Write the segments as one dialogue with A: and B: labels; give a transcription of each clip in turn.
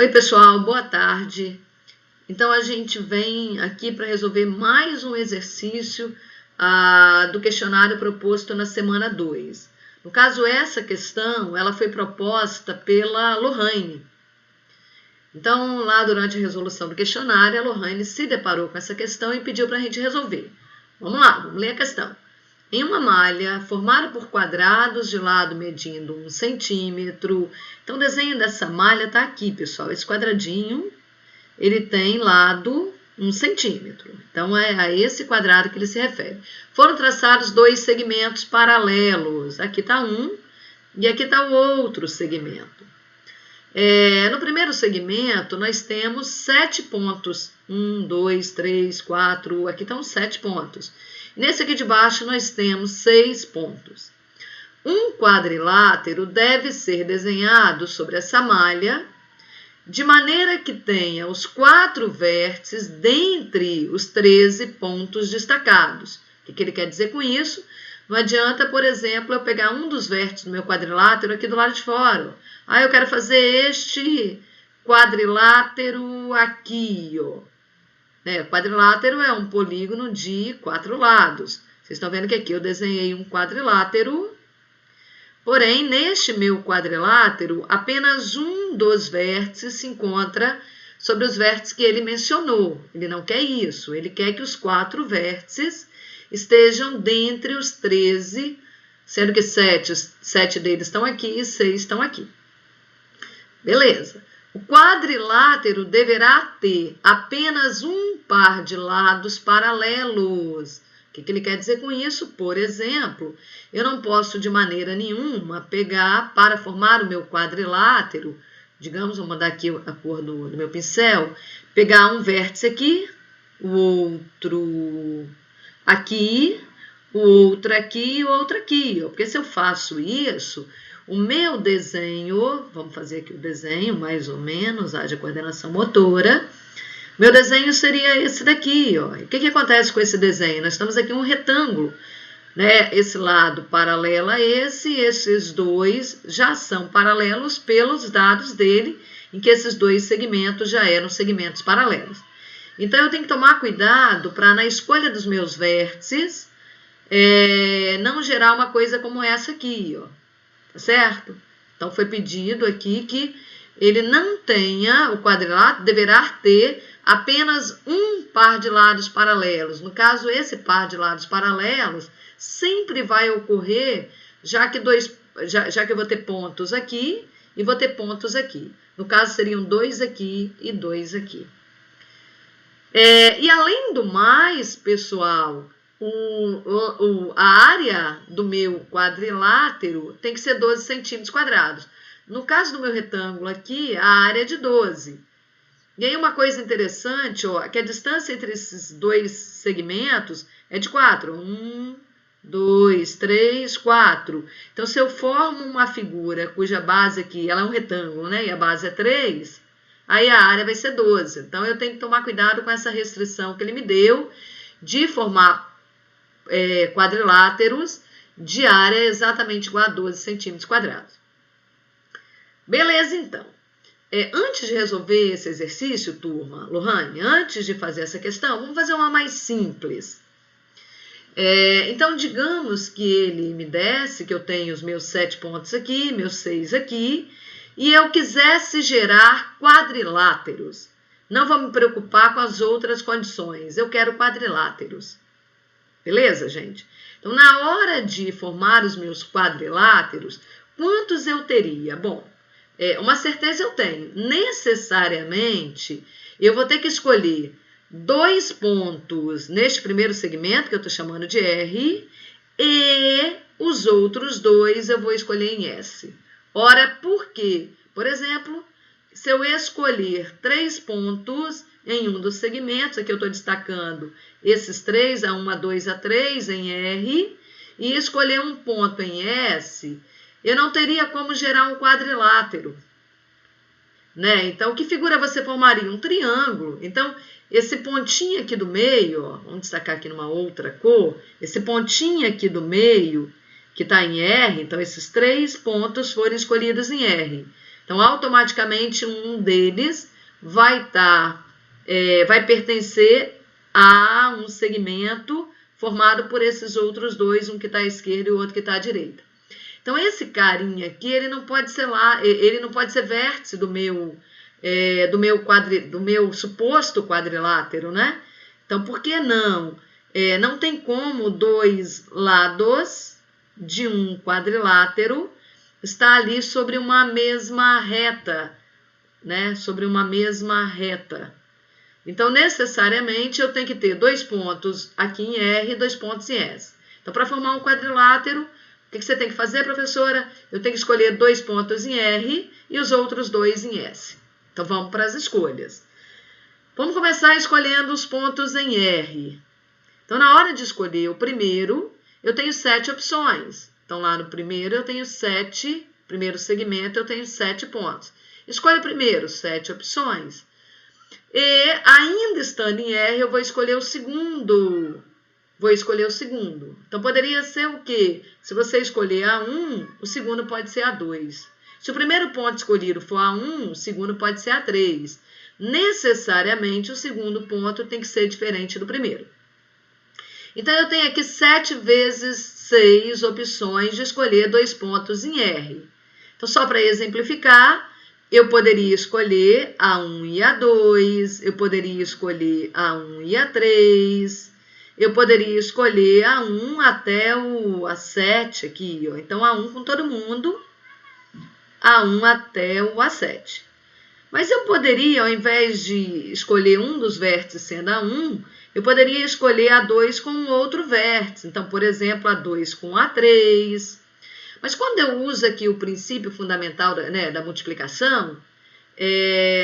A: Oi, pessoal, boa tarde. Então, a gente vem aqui para resolver mais um exercício do questionário proposto na semana 2. No caso, essa questão, ela foi proposta pela Lohane. Então, lá durante a resolução do questionário, a Lohane se deparou com essa questão e pediu para a gente resolver. Vamos lá, vamos ler a questão. Em uma malha formada por quadrados de lado medindo 1 centímetro. Então, o desenho dessa malha está aqui, pessoal. Esse quadradinho, ele tem lado 1 centímetro. Então, é a esse quadrado que ele se refere. Foram traçados 2 segmentos paralelos. Aqui está um e aqui está o outro segmento. No primeiro segmento, nós temos 7 pontos. 1, 2, 3, 4, aqui estão 7 pontos. Nesse aqui de baixo, nós temos 6 pontos. Um quadrilátero deve ser desenhado sobre essa malha, de maneira que tenha os 4 vértices dentre os 13 pontos destacados. O que ele quer dizer com isso? Não adianta, por exemplo, eu pegar um dos vértices do meu quadrilátero aqui do lado de fora. Eu quero fazer este quadrilátero aqui, ó. Quadrilátero é um polígono de 4 lados. Vocês estão vendo que aqui eu desenhei um quadrilátero, porém, neste meu quadrilátero, apenas um dos vértices se encontra sobre os vértices que ele mencionou. Ele não quer isso, ele quer que os 4 vértices estejam dentre os 13, sendo que 7 deles estão aqui e 6 estão aqui. Beleza. O quadrilátero deverá ter apenas um par de lados paralelos. O que ele quer dizer com isso? Por exemplo, eu não posso de maneira nenhuma pegar para formar o meu quadrilátero, digamos, vou mandar aqui a cor do meu pincel, pegar um vértice aqui, o outro aqui, o outro aqui e o outro aqui. Porque se eu faço isso, o meu desenho, vamos fazer aqui o desenho, mais ou menos, haja coordenação motora. Meu desenho seria esse daqui, ó. O que acontece com esse desenho? Nós estamos aqui em um retângulo, né? Esse lado paralelo a esses dois já são paralelos pelos dados dele, em que esses 2 segmentos já eram segmentos paralelos. Então, eu tenho que tomar cuidado para, na escolha dos meus vértices, não gerar uma coisa como essa aqui, ó. Tá certo? Então, foi pedido aqui que ele não tenha, o quadrilátero deverá ter apenas um par de lados paralelos. No caso, esse par de lados paralelos sempre vai ocorrer, já que eu vou ter pontos aqui e vou ter pontos aqui. No caso, seriam 2 aqui e 2 aqui. E além do mais, pessoal, a área do meu quadrilátero tem que ser 12 centímetros quadrados. No caso do meu retângulo aqui, a área é de 12. E aí uma coisa interessante, ó, que a distância entre esses 2 segmentos é de 4. 1, 2, 3, 4. Então, se eu formo uma figura cuja base aqui, ela é um retângulo, né? E a base é 3, aí a área vai ser 12. Então, eu tenho que tomar cuidado com essa restrição que ele me deu de formar quadriláteros de área exatamente igual a 12 centímetros quadrados. Beleza, então. Antes de resolver esse exercício, turma, Lohane, antes de fazer essa questão, vamos fazer uma mais simples. Então, digamos que ele me desse, que eu tenho os meus 7 pontos aqui, meus 6 aqui, e eu quisesse gerar quadriláteros. Não vou me preocupar com as outras condições, eu quero quadriláteros. Beleza, gente? Então, na hora de formar os meus quadriláteros, quantos eu teria? Bom, uma certeza eu tenho. Necessariamente, eu vou ter que escolher 2 pontos neste primeiro segmento, que eu estou chamando de R, e os outros 2 eu vou escolher em S. Ora, por quê? Por exemplo, se eu escolher 3 pontos em um dos segmentos, aqui eu estou destacando esses 3, A1, A2, A3 em R, e escolher um ponto em S, eu não teria como gerar um quadrilátero. Né? Então, que figura você formaria? Um triângulo. Então, esse pontinho aqui do meio, ó, vamos destacar aqui numa outra cor, esse pontinho aqui do meio, que está em R, então esses 3 pontos foram escolhidos em R. Então, automaticamente, um deles vai pertencer a um segmento formado por esses outros dois, um que está à esquerda e o outro que está à direita. Então, esse carinha aqui, ele não pode ser vértice do meu suposto quadrilátero, né? Então, por que não? Não tem como dois lados de um quadrilátero estar ali sobre uma mesma reta, né? Sobre uma mesma reta. Então, necessariamente, eu tenho que ter 2 pontos aqui em R e 2 pontos em S. Então, para formar um quadrilátero, o que você tem que fazer, professora? Eu tenho que escolher 2 pontos em R e os outros 2 em S. Então, vamos para as escolhas. Vamos começar escolhendo os pontos em R. Então, na hora de escolher o primeiro, eu tenho 7 opções. Então, lá no primeiro, eu tenho primeiro segmento, eu tenho 7 pontos. Escolha primeiro, 7 opções. E, ainda estando em R, eu vou escolher o segundo. Então, poderia ser o quê? Se você escolher A1, o segundo pode ser A2. Se o primeiro ponto escolhido for A1, o segundo pode ser A3. Necessariamente, o segundo ponto tem que ser diferente do primeiro. Então, eu tenho aqui 7 vezes 6 opções de escolher 2 pontos em R. Então, só para exemplificar, eu poderia escolher A1 e A2, eu poderia escolher A1 e A3, eu poderia escolher A1 até o A7 aqui, ó. Então, A1 com todo mundo, A1 até o A7. Mas eu poderia, ao invés de escolher um dos vértices sendo A1, eu poderia escolher A2 com um outro vértice. Então, por exemplo, A2 com A3. Mas quando eu uso aqui o princípio fundamental da multiplicação,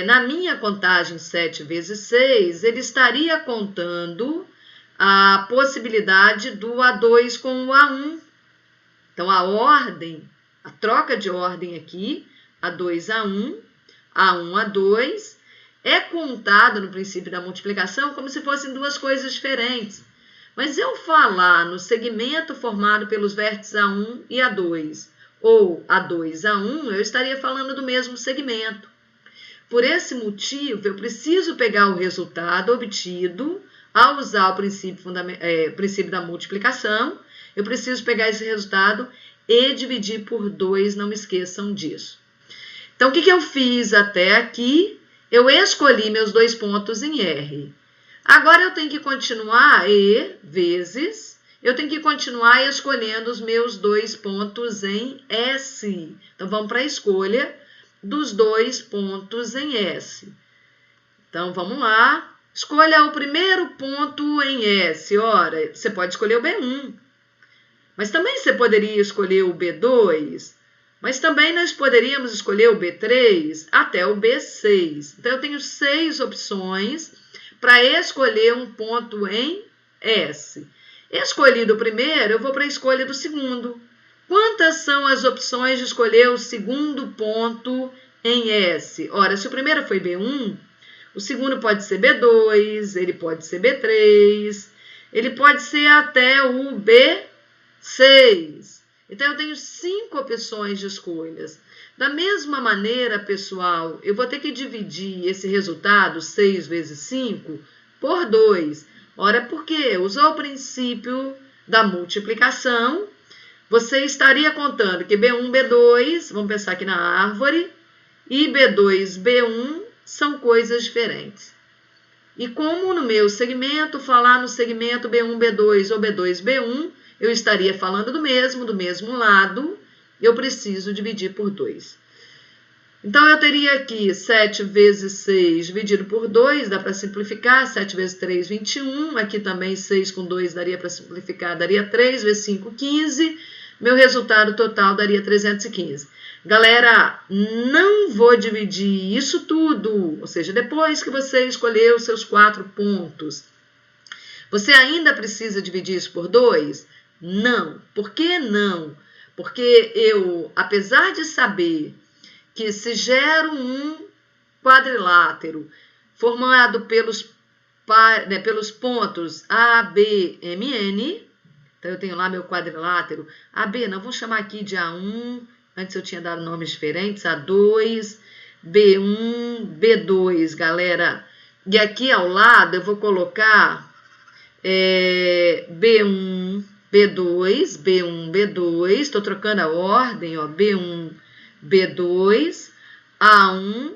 A: na minha contagem 7 vezes 6, ele estaria contando a possibilidade do A2 com o A1. Então, a troca de ordem aqui, A2, A1, A1, A2, é contado no princípio da multiplicação como se fossem duas coisas diferentes. Mas eu falar no segmento formado pelos vértices A1 e A2, ou A2, A1, eu estaria falando do mesmo segmento. Por esse motivo, eu preciso pegar o resultado obtido ao usar o princípio da multiplicação. Eu preciso pegar esse resultado e dividir por 2, não me esqueçam disso. Então, o que eu fiz até aqui? Eu escolhi meus 2 pontos em R. Agora, eu tenho que continuar eu tenho que continuar escolhendo os meus 2 pontos em S. Então, vamos para a escolha dos 2 pontos em S. Então, vamos lá. Escolha o primeiro ponto em S. Ora, você pode escolher o B1. Mas também você poderia escolher o B2. Mas também nós poderíamos escolher o B3 até o B6. Então, eu tenho 6 opções para escolher um ponto em S. Escolhido o primeiro, eu vou para a escolha do segundo. Quantas são as opções de escolher o segundo ponto em S? Ora, se o primeiro foi B1, o segundo pode ser B2, ele pode ser B3, ele pode ser até o B6. Então, eu tenho 5 opções de escolhas. Da mesma maneira, pessoal, eu vou ter que dividir esse resultado, 6 vezes 5, por 2. Ora, por quê? Usou o princípio da multiplicação. Você estaria contando que B1, B2, vamos pensar aqui na árvore, e B2, B1 são coisas diferentes. E como no meu segmento, falar no segmento B1, B2 ou B2, B1, eu estaria falando do mesmo lado, eu preciso dividir por 2. Então, eu teria aqui 7 vezes 6 dividido por 2, dá para simplificar, 7 vezes 3, 21, aqui também 6 com 2 daria para simplificar, daria 3 vezes 5, 15, meu resultado total daria 315. Galera, não vou dividir isso tudo, ou seja, depois que você escolheu os seus 4 pontos, você ainda precisa dividir isso por 2? Não. Por que não? Porque eu, apesar de saber que se gero um quadrilátero formado pelos pontos A, B, M, N, então eu tenho lá meu quadrilátero AB, não vou chamar aqui de A1, Antes eu tinha dado nomes diferentes, A2, B1, B2, galera. E aqui ao lado eu vou colocar B1, B2, B1, B2. Estou trocando a ordem, ó, B1, B2, A1,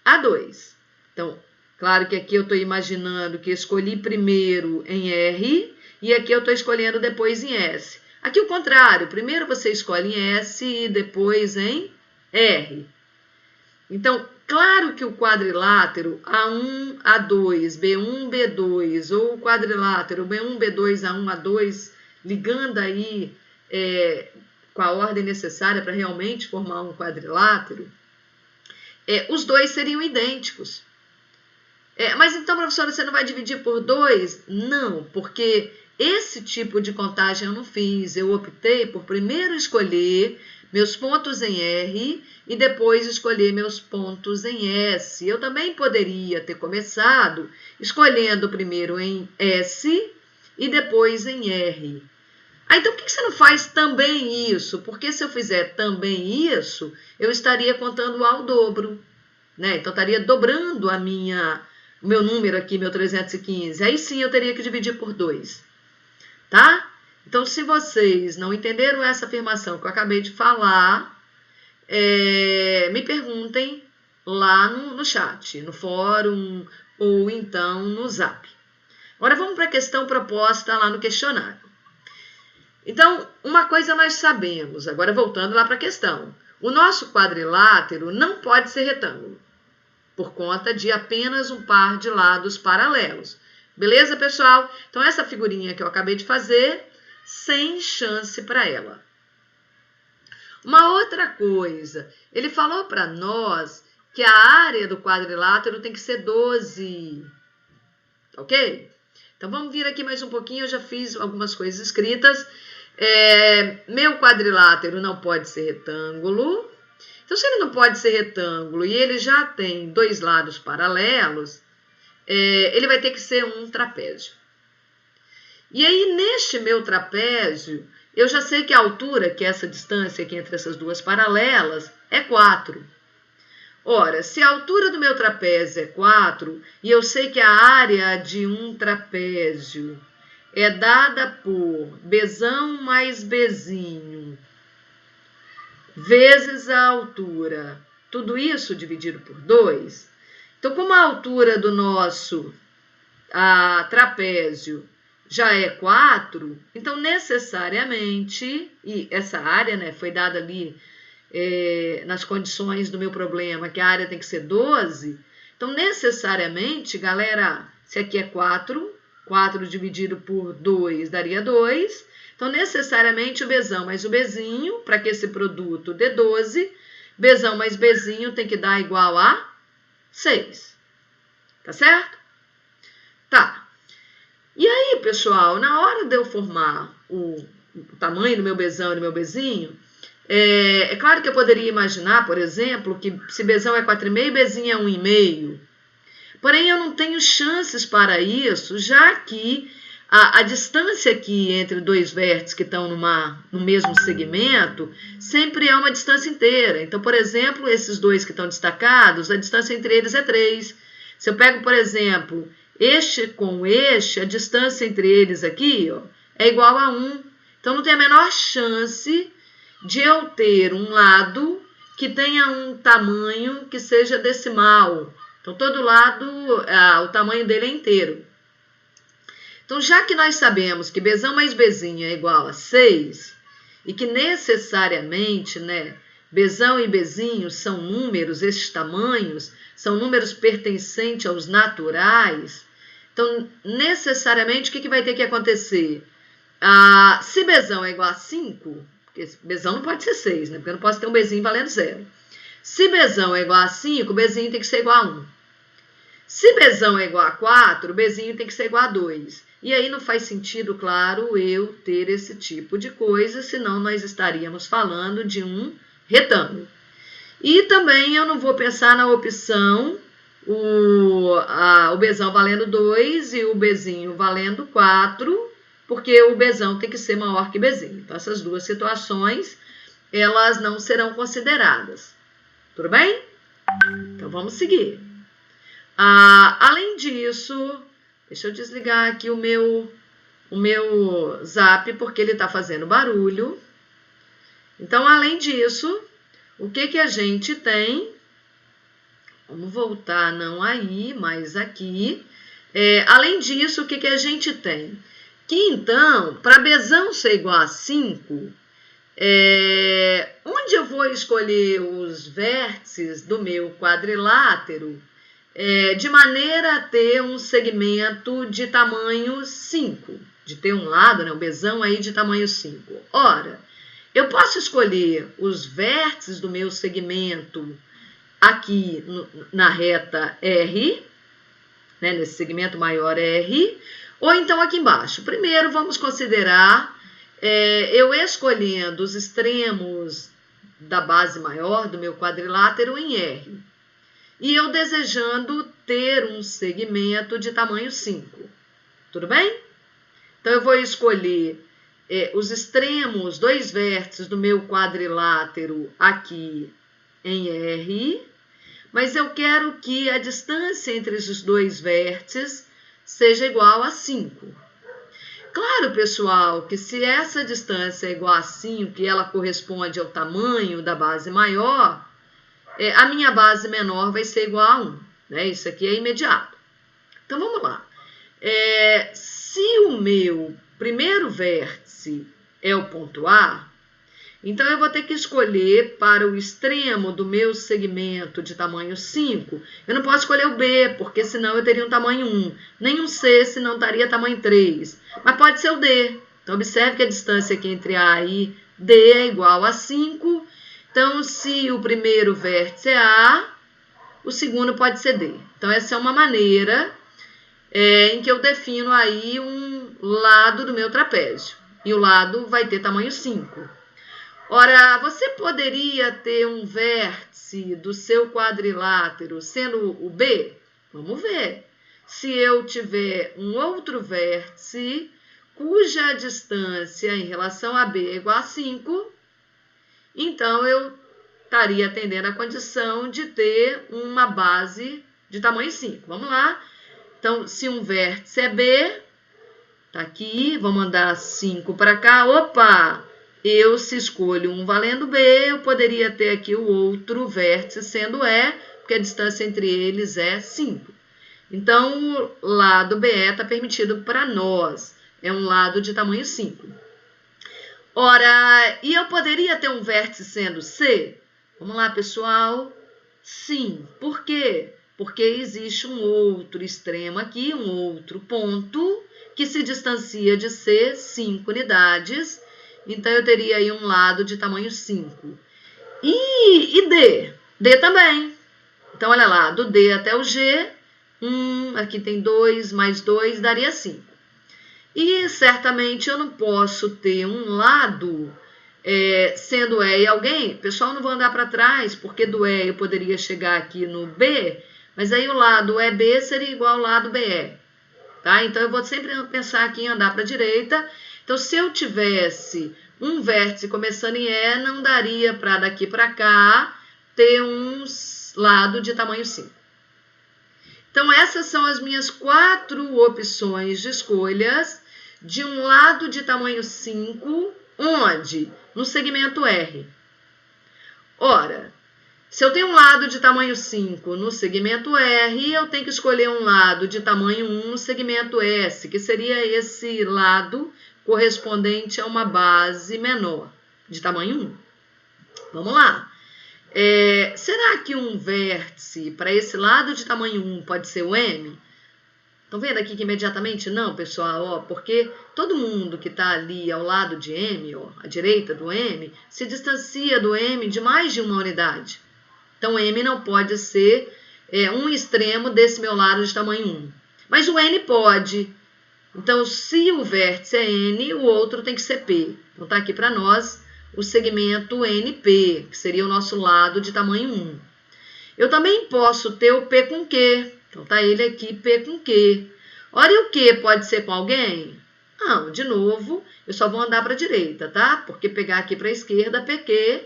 A: A2. Então, claro que aqui eu estou imaginando que escolhi primeiro em R e aqui eu estou escolhendo depois em S. Aqui o contrário, primeiro você escolhe em S e depois em R. Então, claro que o quadrilátero A1, A2, B1, B2, ou o quadrilátero B1, B2, A1, A2, ligando aí com a ordem necessária para realmente formar um quadrilátero, os dois seriam idênticos. Mas então, professora, você não vai dividir por 2? Não, porque esse tipo de contagem eu não fiz. Eu optei por primeiro escolher meus pontos em R e depois escolher meus pontos em S. Eu também poderia ter começado escolhendo primeiro em S e depois em R. Então, por que você não faz também isso? Porque se eu fizer também isso, eu estaria contando ao dobro, né? Então, estaria dobrando o meu número aqui, meu 315. Aí sim eu teria que dividir por 2, tá? Então, se vocês não entenderam essa afirmação que eu acabei de falar, me perguntem lá no chat, no fórum ou então no zap. Agora vamos para a questão proposta lá no questionário. Então, uma coisa nós sabemos, agora voltando lá para a questão. O nosso quadrilátero não pode ser retângulo, por conta de apenas um par de lados paralelos. Beleza, pessoal? Então, essa figurinha que eu acabei de fazer, sem chance para ela. Uma outra coisa, ele falou para nós que a área do quadrilátero tem que ser 12. Ok? Então, vamos vir aqui mais um pouquinho, eu já fiz algumas coisas escritas. Meu quadrilátero não pode ser retângulo. Então, se ele não pode ser retângulo e ele já tem dois lados paralelos, ele vai ter que ser um trapézio. E aí, neste meu trapézio, eu já sei que a altura, que é essa distância aqui entre essas duas paralelas, é 4. Ora, se a altura do meu trapézio é 4, e eu sei que a área de um trapézio é dada por Bzão mais Bzinho, vezes a altura, tudo isso dividido por 2. Então, como a altura do nosso trapézio já é 4, então necessariamente, e essa área, né, foi dada ali nas condições do meu problema, que a área tem que ser 12, então necessariamente, galera, se aqui é 4, 4 dividido por 2 daria 2, então necessariamente o Bzão mais o Bzinho, para que esse produto dê 12, Bzão mais Bzinho tem que dar igual a 6, tá certo? Tá. E aí, pessoal, na hora de eu formar o tamanho do meu Bzão e do meu Bzinho, é claro que eu poderia imaginar, por exemplo, que se Bzão é 4,5, Bzinho é 1,5. Porém, eu não tenho chances para isso, já que a distância aqui entre dois vértices que estão no mesmo segmento sempre é uma distância inteira. Então, por exemplo, esses dois que estão destacados, a distância entre eles é 3. Se eu pego, por exemplo, este com este, a distância entre eles aqui, ó, é igual a 1. Então, não tem a menor chance de eu ter um lado que tenha um tamanho que seja decimal. Então, todo lado, o tamanho dele é inteiro. Então, já que nós sabemos que Bzão mais Bzinho é igual a 6, e que necessariamente, né, Bzão e Bzinho são números, esses tamanhos, são números pertencentes aos naturais, então, necessariamente, o que vai ter que acontecer? Se Bzão é igual a 5, porque Bzão não pode ser 6, né, porque eu não posso ter um Bzinho valendo 0. Se Bzão é igual a 5, Bzinho tem que ser igual a 1. Se Bzão é igual a 4, Bzinho tem que ser igual a 2. E aí não faz sentido, claro, eu ter esse tipo de coisa, senão nós estaríamos falando de um retângulo. E também eu não vou pensar na opção o Bzão valendo 2 e o Bzinho valendo 4, porque o Bzão tem que ser maior que Bzinho. Então, essas duas situações elas não serão consideradas. Tudo bem? Então, vamos seguir. Além disso, deixa eu desligar aqui o meu Zap, porque ele está fazendo barulho. Então, além disso, o que a gente tem? Vamos voltar, não aí, mas aqui. Além disso, o que a gente tem? Que então, para Bzão ser igual a 5, onde eu vou escolher os vértices do meu quadrilátero de maneira a ter um segmento de tamanho 5, de ter um lado, né, o Bzão aí de tamanho 5. Ora, eu posso escolher os vértices do meu segmento aqui na reta R, né, nesse segmento maior R, ou então aqui embaixo. Primeiro, vamos considerar eu escolhendo os extremos da base maior do meu quadrilátero em R. E eu desejando ter um segmento de tamanho 5. Tudo bem? Então, eu vou escolher os extremos, 2 vértices do meu quadrilátero aqui em R, mas eu quero que a distância entre esses 2 vértices seja igual a 5. Claro, pessoal, que se essa distância é igual a 5 e ela corresponde ao tamanho da base maior, a minha base menor vai ser igual a 1. Né? Isso aqui é imediato. Então, vamos lá. Se o meu primeiro vértice é o ponto A, então eu vou ter que escolher para o extremo do meu segmento de tamanho 5, eu não posso escolher o B, porque senão eu teria um tamanho 1, nem um C, senão estaria tamanho 3, mas pode ser o D. Então, observe que a distância aqui entre A e D é igual a 5, então, se o primeiro vértice é A, o segundo pode ser D. Então, essa é uma maneira em que eu defino aí um lado do meu trapézio, e o lado vai ter tamanho 5. Ora, você poderia ter um vértice do seu quadrilátero sendo o B? Vamos ver. Se eu tiver um outro vértice cuja distância em relação a B é igual a 5, então eu estaria atendendo a condição de ter uma base de tamanho 5. Vamos lá. Então, se um vértice é B, tá aqui, vou mandar 5 para cá. Opa! Se escolho um valendo B, eu poderia ter aqui o outro vértice sendo E, porque a distância entre eles é 5. Então, o lado BE está permitido para nós. É um lado de tamanho 5. Ora, e eu poderia ter um vértice sendo C? Vamos lá, pessoal. Sim. Por quê? Porque existe um outro extremo aqui, um outro ponto, que se distancia de C 5 unidades. Então, eu teria aí um lado de tamanho 5. E D? D também. Então, olha lá, do D até o G, aqui tem 2 mais 2, daria 5. E, certamente, eu não posso ter um lado sendo E e alguém. Pessoal, não vou andar para trás, porque do E eu poderia chegar aqui no B, mas aí o lado EB seria igual ao lado BE. Tá? Então, eu vou sempre pensar aqui em andar para a direita. Então, se eu tivesse um vértice começando em E, não daria para daqui para cá ter um lado de tamanho 5. Então, essas são as minhas 4 opções de escolhas de um lado de tamanho 5, onde? No segmento R. Ora, se eu tenho um lado de tamanho 5 no segmento R, eu tenho que escolher um lado de tamanho 1 no segmento S, que seria esse lado correspondente a uma base menor, de tamanho 1. Vamos lá. Será que um vértice para esse lado de tamanho 1 pode ser o M? Estão vendo aqui que imediatamente não, pessoal? Porque todo mundo que está ali ao lado de M, à direita do M, se distancia do M de mais de uma unidade. Então, M não pode ser um extremo desse meu lado de tamanho 1. Mas o N pode. Então, se o vértice é N, o outro tem que ser P. Então, está aqui para nós o segmento NP, que seria o nosso lado de tamanho 1. Eu também posso ter o P com Q. Então, está ele aqui, P com Q. Ora, e o Q pode ser com alguém? Não, de novo, eu só vou andar para a direita, tá? Porque pegar aqui para a esquerda, PQ,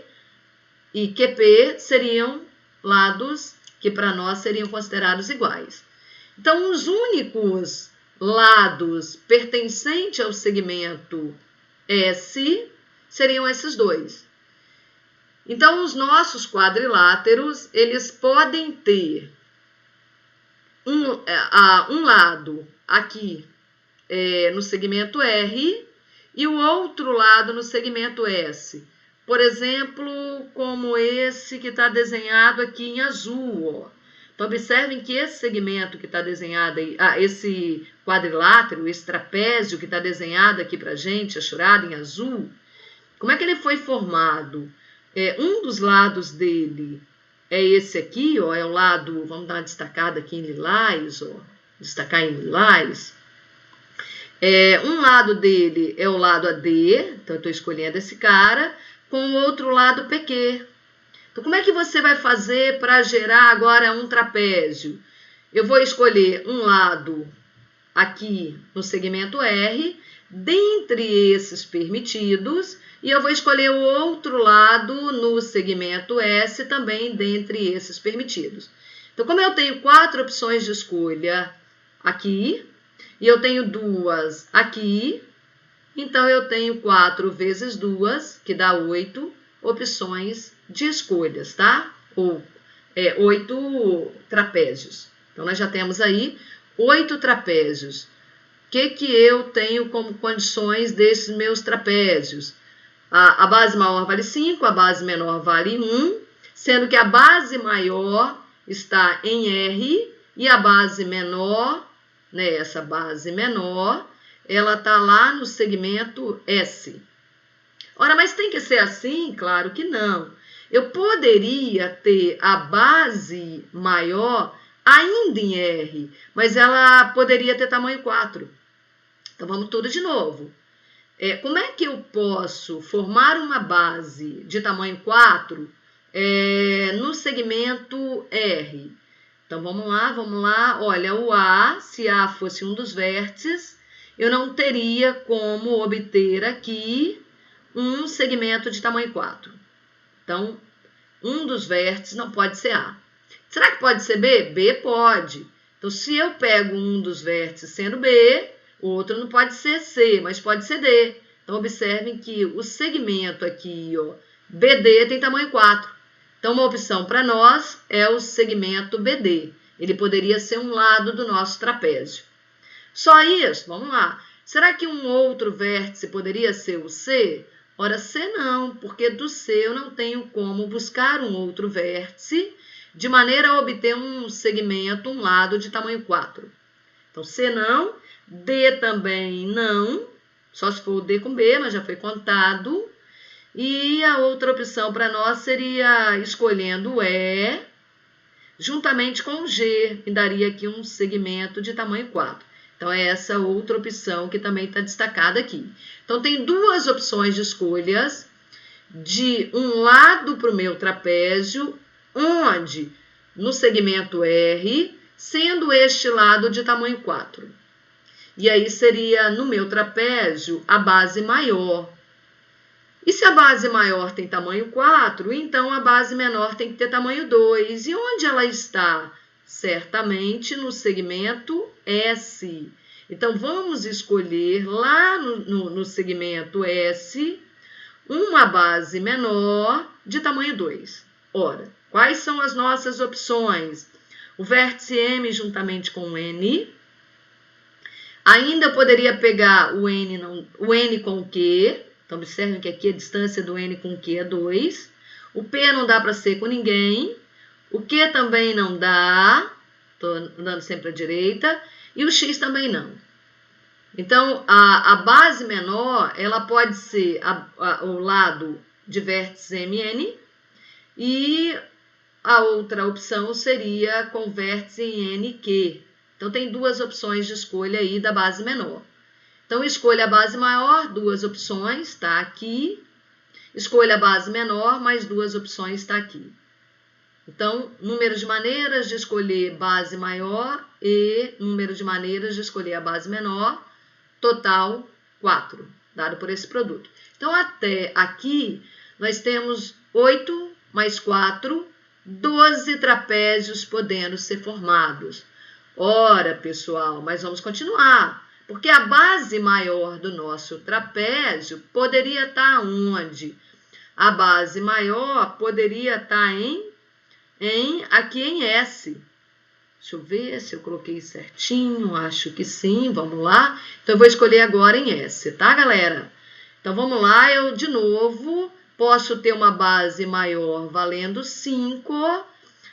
A: e QP seriam lados que para nós seriam considerados iguais. Então, os únicos lados pertencentes ao segmento S seriam esses dois. Então, os nossos quadriláteros, eles podem ter um lado aqui no segmento R e o outro lado no segmento S. Por exemplo, como esse que está desenhado aqui em azul, ó. Então, observem que esse segmento que está desenhado aí, esse quadrilátero, esse trapézio que está desenhado aqui para a gente, achurado em azul, como é que ele foi formado? Um dos lados dele é esse aqui, ó, é o lado, vamos dar uma destacada aqui em lilás, ó, destacar em lilás. Um lado dele é o lado AD, então eu estou escolhendo esse cara, com o outro lado PQ. Então, como é que você vai fazer para gerar agora um trapézio? Eu vou escolher um lado aqui no segmento R, dentre esses permitidos, e eu vou escolher o outro lado no segmento S, também dentre esses permitidos. Então, como eu tenho 4 opções de escolha aqui, e eu tenho 2 aqui, então eu tenho 4 vezes 2, que dá 8 opções de escolhas, tá? Ou 8 trapézios. Então, nós já temos aí 8 trapézios. O que eu tenho como condições desses meus trapézios? A base maior vale 5, a base menor vale 1, sendo que a base maior está em R e a base menor, né, essa base menor, ela está lá no segmento S. Ora, mas tem que ser assim? Claro que não. Eu poderia ter a base maior ainda em R, mas ela poderia ter tamanho 4. Então, vamos tudo de novo. Como é que eu posso formar uma base de tamanho 4 no segmento R? Então, vamos lá. Olha, o A, se A fosse um dos vértices, eu não teria como obter aqui um segmento de tamanho 4. Então, um dos vértices não pode ser A. Será que pode ser B? B pode. Então, se eu pego um dos vértices sendo B, o outro não pode ser C, mas pode ser D. Então, observem que o segmento aqui, ó, BD, tem tamanho 4. Então, uma opção para nós é o segmento BD. Ele poderia ser um lado do nosso trapézio. Só isso? Vamos lá. Será que um outro vértice poderia ser o C? Ora, C não, porque do C eu não tenho como buscar um outro vértice de maneira a obter um segmento, um lado de tamanho 4. Então, C não, D também não, só se for o D com B, mas já foi contado. E a outra opção para nós seria escolhendo o E, juntamente com o G, e daria aqui um segmento de tamanho 4. Então, é essa outra opção que também está destacada aqui. Então, tem 2 opções de escolhas de um lado para o meu trapézio, onde no segmento R, sendo este lado de tamanho 4. E aí seria no meu trapézio a base maior. E se a base maior tem tamanho 4, então a base menor tem que ter tamanho 2. E onde ela está? Certamente no segmento S. Então, vamos escolher lá no segmento S uma base menor de tamanho 2. Ora, quais são as nossas opções? O vértice M juntamente com o N. Ainda eu poderia pegar o N com o Q. Então, observem que aqui a distância do N com o Q é 2. O P não dá para ser com ninguém. O Q também não dá. Estou andando sempre à direita. E o X também não. Então, a base menor, ela pode ser o lado de vértice MN. E a outra opção seria com vértice em NQ. Então, tem 2 opções de escolha aí da base menor. Então, escolha a base maior, 2 opções, está aqui. Escolha a base menor, mais 2 opções, está aqui. Então, número de maneiras de escolher base maior e número de maneiras de escolher a base menor, total 4, dado por esse produto. Então, até aqui, nós temos 8 mais 4, 12 trapézios podendo ser formados. Ora, pessoal, mas vamos continuar, porque a base maior do nosso trapézio poderia estar onde? A base maior poderia estar aqui em S. Deixa eu ver se eu coloquei certinho, acho que sim, vamos lá. Então, eu vou escolher agora em S, tá, galera? Então, vamos lá, eu de novo posso ter uma base maior valendo 5,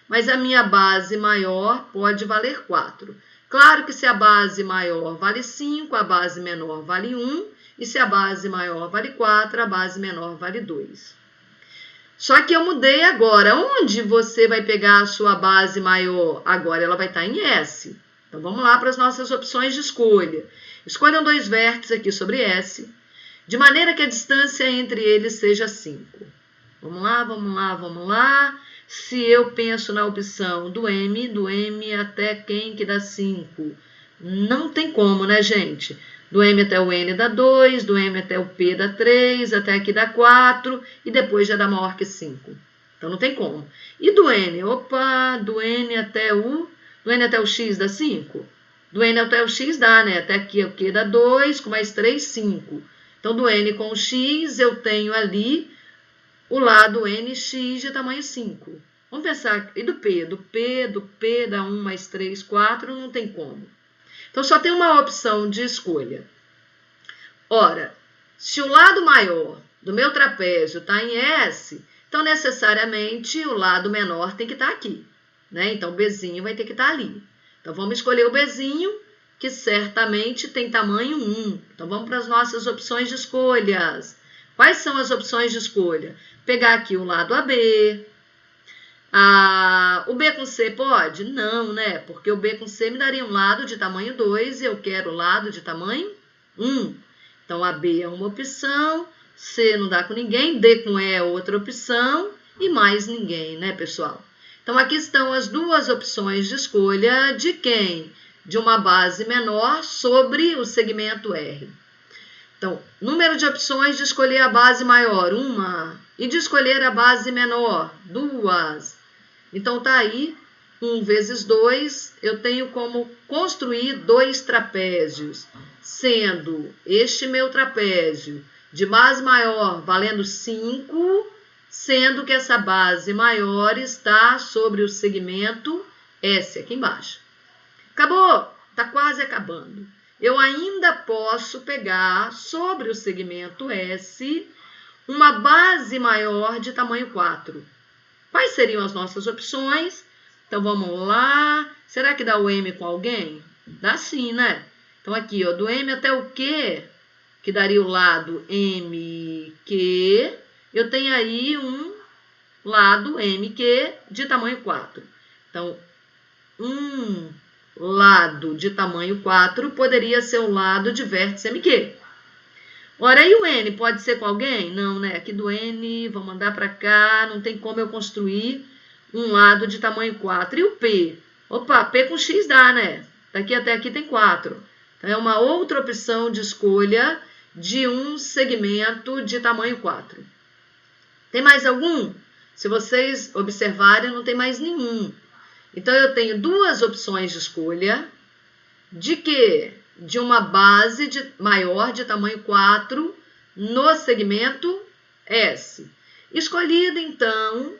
A: mas a minha base maior pode valer 4. Claro que se a base maior vale 5, a base menor vale 1, e se a base maior vale 4, a base menor vale 2. Só que eu mudei agora. Onde você vai pegar a sua base maior? Agora ela vai estar em S. Então, vamos lá para as nossas opções de escolha. Escolham 2 vértices aqui sobre S, de maneira que a distância entre eles seja 5. Vamos lá, vamos lá, vamos lá. Se eu penso na opção do M até quem que dá 5? Não tem como, né, gente? Do M até o N dá 2, do M até o P dá 3, até aqui dá 4, e depois já dá maior que 5. Então, não tem como. E do N? Opa, do N até o X dá 5? Do N até o X dá, né? Até aqui o Q dá 2, com mais 3, 5. Então, do N com o X, eu tenho ali o lado NX de tamanho 5. Vamos pensar, e do P? Do P dá 1 mais 3, 4, não tem como. Então, só tem uma opção de escolha. Ora, se o lado maior do meu trapézio está em S, então, necessariamente, o lado menor tem que estar aqui, né? Então, o Bzinho vai ter que estar ali. Então, vamos escolher o Bzinho, que certamente tem tamanho 1. Então, vamos para as nossas opções de escolhas. Quais são as opções de escolha? Pegar aqui o lado AB. O B com C pode? Não, né? Porque o B com C me daria um lado de tamanho 2 e eu quero o lado de tamanho 1. Então, AB é uma opção, C não dá com ninguém, D com E é outra opção e mais ninguém, né, pessoal? Então, aqui estão as 2 opções de escolha de quem? De uma base menor sobre o segmento R. Então, número de opções de escolher a base maior, 1. E de escolher a base menor, 2. Então, tá aí, 1 vezes 2, eu tenho como construir 2 trapézios, sendo este meu trapézio de base maior valendo 5, sendo que essa base maior está sobre o segmento S, aqui embaixo. Acabou, está quase acabando. Eu ainda posso pegar sobre o segmento S uma base maior de tamanho 4. Quais seriam as nossas opções? Então, vamos lá. Será que dá o M com alguém? Dá sim, né? Então, aqui, ó, do M até o Q, que daria o lado MQ, eu tenho aí um lado MQ de tamanho 4. Então, um lado de tamanho 4 poderia ser o lado de vértice MQ. Ora, e o N? Pode ser com alguém? Não, né? Aqui do N, vou mandar para cá, não tem como eu construir um lado de tamanho 4. E o P? Opa, P com X dá, né? Daqui até aqui tem 4. Então, é uma outra opção de escolha de um segmento de tamanho 4. Tem mais algum? Se vocês observarem, não tem mais nenhum. Então, eu tenho 2 opções de escolha. De quê? De uma base maior de tamanho 4 no segmento S. Escolhida, então,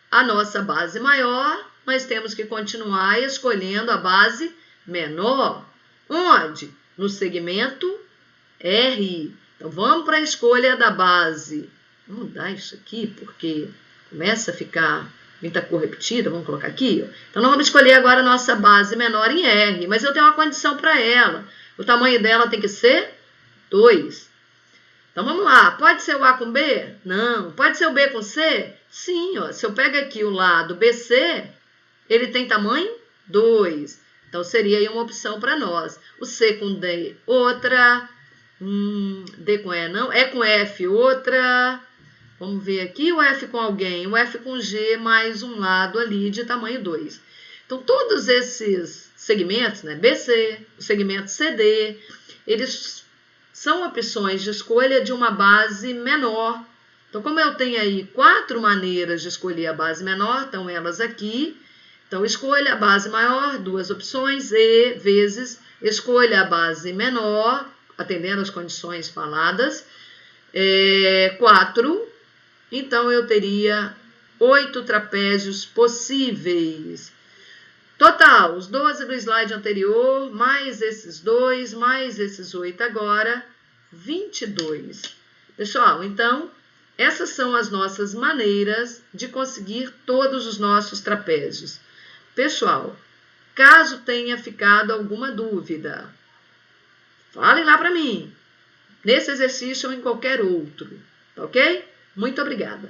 A: a nossa base maior, nós temos que continuar escolhendo a base menor. Onde? No segmento R. Então, vamos para a escolha da base. Vamos mudar isso aqui, porque começa a ficar muita cor repetida. Vamos colocar aqui, ó. Então, nós vamos escolher agora a nossa base menor em R, mas eu tenho uma condição para ela. O tamanho dela tem que ser 2. Então, vamos lá. Pode ser o A com B? Não. Pode ser o B com C? Sim, ó. Se eu pego aqui o lado BC, ele tem tamanho 2. Então, seria aí uma opção para nós. O C com D, outra. D com E, não. E com F, outra. Vamos ver aqui o F com alguém. O F com G, mais um lado ali de tamanho 2. Então, todos esses segmentos, né, BC, o segmento CD, eles são opções de escolha de uma base menor Então, como eu tenho aí 4 maneiras de escolher a base menor, estão elas aqui. Então, escolha a base maior, 2 opções, e vezes escolha a base menor, atendendo às condições faladas, 4. Então, eu teria 8 trapézios possíveis. Total, os 12 do slide anterior, mais esses 2, mais esses 8 agora, 22. Pessoal, então, essas são as nossas maneiras de conseguir todos os nossos trapézios. Pessoal, caso tenha ficado alguma dúvida, falem lá para mim, nesse exercício ou em qualquer outro, tá ok? Muito obrigada.